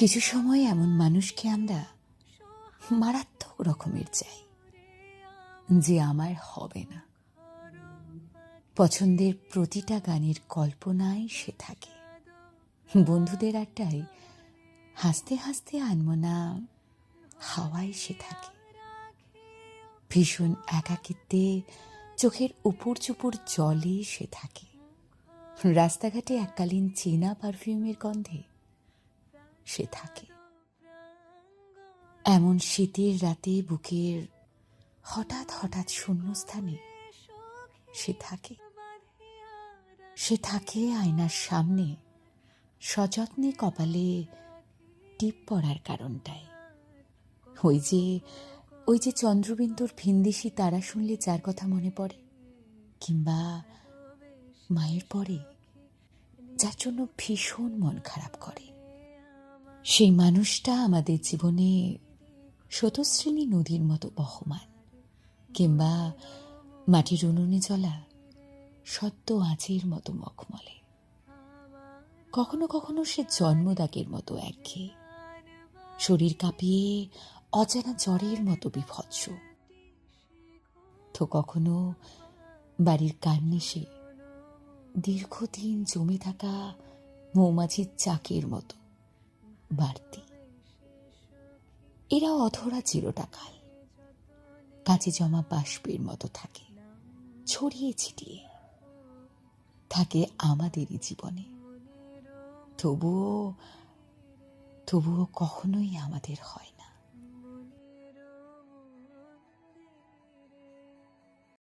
কিছু সময় এমন মানুষকে আমরা মারাত্মক রকমের চাই, যে আমার হবে না। পছন্দের প্রতিটা গানের কল্পনায় সে থাকে, বন্ধুদের আড্ডায় হাসতে হাসতে আনমনা হাওয়ায় সে থাকে, ভীষণ একাকিত্বে চোখের উপর চুপুর জলে সে থাকে, রাস্তাঘাটে এককালীন চেনা পারফিউমের গন্ধে সে থাকে। এমন শীতের রাতে বুকের হঠাৎ হঠাৎ শূন্যস্থানে সে থাকে। সে থাকে আয়নার সামনে সযত্নে কপালে টিপ পড়ার কারণটায়। ওই যে চন্দ্রবিন্দুর ভিনদেশি তারা শুনলে যার কথা মনে পড়ে, কিংবা মায়ের পরে যার জন্য ভীষণ মন খারাপ করে, সেই মানুষটা আমাদের জীবনে স্রোতস্বিনী নদীর মতো বহমান, কিংবা মাটির উনুনে জ্বলা সদ্য আঁচের মতো মখমলে। কখনো কখনো সে জন্মদাগের মতো একঘেয়ে, শরীর কাঁপিয়ে অজানা জ্বরের মতো বিভৎস। তো কখনো বাড়ির কার্নিশে দীর্ঘদিন জমে থাকা মৌমাছির চাকের মতো বাড়তি। এরা অধরা চিরটাকাল কাজে জমা বাষ্পের মতো থাকে, ছড়িয়ে ছিটিয়ে থাকে আমাদেরই জীবনে। তবুও কখনোই আমাদের হয় না।